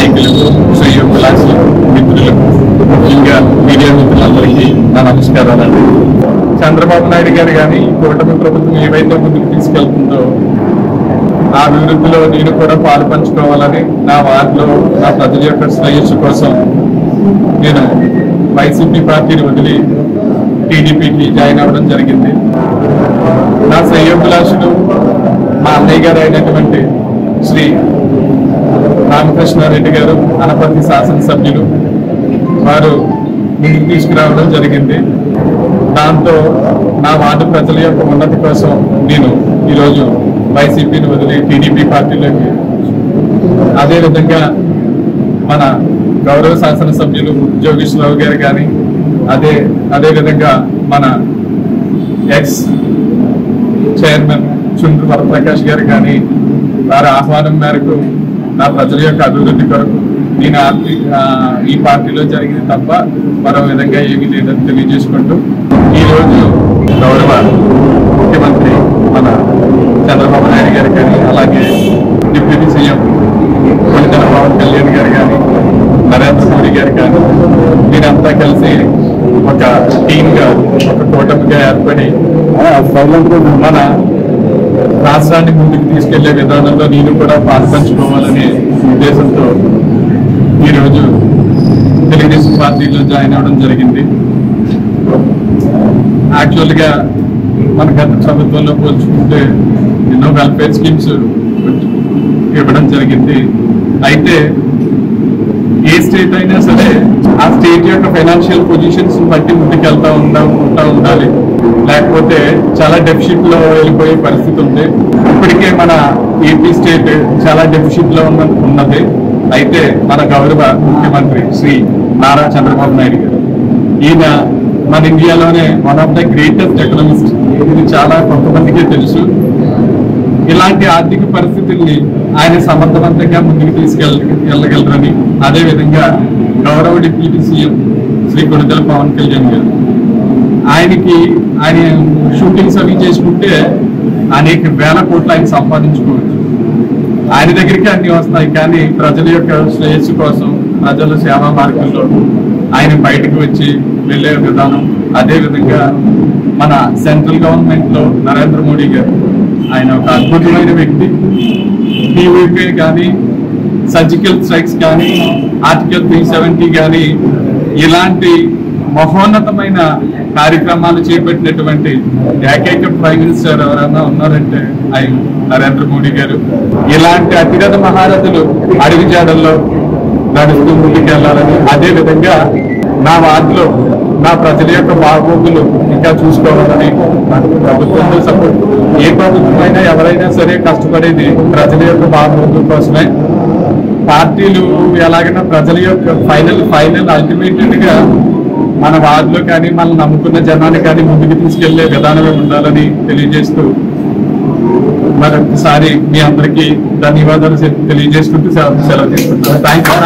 నాయకులకు, శ్రేయోభిలాషులు, మిత్రులకు, ముఖ్యంగా మీడియా మిత్రులందరికీ నా నమస్కారాలండి. చంద్రబాబు నాయుడు గారు కానీ కూటమి ప్రభుత్వం ఏవైతే ముందుకు తీసుకెళ్తుందో ఆ అభివృద్ధిలో నేను కూడా పాలు పంచుకోవాలని, నా వార్డులో నా ప్రజల యొక్క శ్రేయస్సు కోసం నేను వైసీపీ పార్టీని వదిలి టీడీపీకి జాయిన్ అవ్వడం జరిగింది. నా శ్రేయోభిలాషుడు మా అన్నయ్య గారు అయినటువంటి శ్రీ రామకృష్ణారెడ్డి గారు, అనపర్తి శాసనసభ్యులు, వారు ముందుకు తీసుకురావడం జరిగింది. దాంతో నా వార్డు ప్రజల యొక్క ఉన్నతి కోసం నేను ఈరోజు వైసీపీని వదిలి టీడీపీ పార్టీలోకి, అదేవిధంగా మన గౌరవ శాసనసభ్యులు జోగేశ్వరరావు గారు కానీ, అదేవిధంగా మన ఎక్స్ చైర్మన్ చుండ్రు వరప్రకాష్ గారు కానీ వారి ఆహ్వానం మేరకు నా ప్రజల యొక్క అభివృద్ధి కొరకు నేను ఈ పార్టీలో జరిగింది తప్ప మరో విధంగా ఏమీ లేదని తెలియజేసుకుంటూ, ఈరోజు గౌరవ ముఖ్యమంత్రి మన చంద్రబాబు నాయుడు గారు కానీ, అలాగే డిప్యూటీ సీఎం కొణిదెల పవన్ కళ్యాణ్ గారు కానీ, నరేంద్ర మోడీ గారు కానీ, మీరంతా కలిసి ఒక టీమ్గా, ఒక కూటమిగా ఏర్పడి మన రాష్ట్రాన్ని ముందుకు తీసుకెళ్లే విధానంలో నేను కూడా పాల్పంచుకోవాలనే ఉద్దేశంతో ఈరోజు తెలుగుదేశం పార్టీలో జాయిన్ అవ్వడం జరిగింది. యాక్చువల్గా మన గత ప్రభుత్వంలో పోల్చుకుంటే ఎన్నో వెల్ఫేర్ స్కీమ్స్ ఇవ్వడం జరిగింది. అయితే ఏ స్టేట్ అయినా సరే ఆ స్టేట్ యొక్క ఫైనాన్షియల్ పొజిషన్స్ బట్టి ముందుకెళ్తా ఉండాలి, లేకపోతే చాలా డెఫిసిట్ లో వెళ్ళిపోయే పరిస్థితి ఉంది. ఇప్పటికే మన ఏపీ స్టేట్ చాలా డెఫిసిట్ లో ఉన్నది. అయితే మన గౌరవ ముఖ్యమంత్రి శ్రీ నారా చంద్రబాబు నాయుడు గారు, ఈయన మన ఇండియాలోనే one of the greatest economist. ఇది చాలా కొంతమందికే తెలుసు. ఇలాంటి ఆర్థిక పరిస్థితుల్ని ఆయన సమర్థవంతంగా ముందుకు తీసుకెళ్ళగలరని, అదేవిధంగా గౌరవ డిప్యూటీ సీఎం శ్రీ కొణిదెల పవన్ కళ్యాణ్ గారు, ఆయన షూటింగ్స్ అవి చేసుకుంటే అనేక వేల కోట్లు ఆయన సంపాదించుకోవచ్చు. ఆయన దగ్గరికి అన్ని వస్తాయి, కానీ ప్రజల యొక్క శ్రేయస్సు కోసం, ప్రజల సేవా మార్గంలో ఆయన బయటకు వచ్చి వెళ్ళే విధానం, అదేవిధంగా మన సెంట్రల్ గవర్నమెంట్ లో నరేంద్ర మోడీ గారు, ఆయన ఒక అద్భుతమైన వ్యక్తి. టీవీపీ కానీ, సర్జికల్ స్ట్రైక్స్ కానీ, ఆర్టికల్ 370 కానీ, ఇలాంటి మహోన్నతమైన కార్యక్రమాలు చేపట్టినటువంటి ఏకైక ప్రైమ్ మినిస్టర్ ఎవరైనా ఉన్నారంటే ఆయన నరేంద్ర మోడీ గారు. ఇలాంటి అతిరథ మహారథులు అడవి జాడల్లో నడుస్తూ ముందుకెళ్లాలని, అదేవిధంగా నా వార్డులో నా ప్రజల యొక్క బాగోగులు ఇంకా చూసుకోవాలని ప్రభుత్వంతో సపోర్ట్. ఏ ప్రభుత్వమైనా ఎవరైనా సరే కష్టపడేది ప్రజల యొక్క బాగోగుల కోసమే. పార్టీలు ఎలాగైనా ప్రజల యొక్క ఫైనల్ అల్టిమేటెడ్ గా మన వార్డులో కానీ, మనం నమ్ముకున్న జనాన్ని కానీ ముందుకు తీసుకెళ్లే విధానమే ఉండాలని తెలియజేస్తూ మరొకసారి మీ అందరికీ ధన్యవాదాలు తెలియజేసుకుంటూ సెలవు తీసుకుంటాను. Thank you.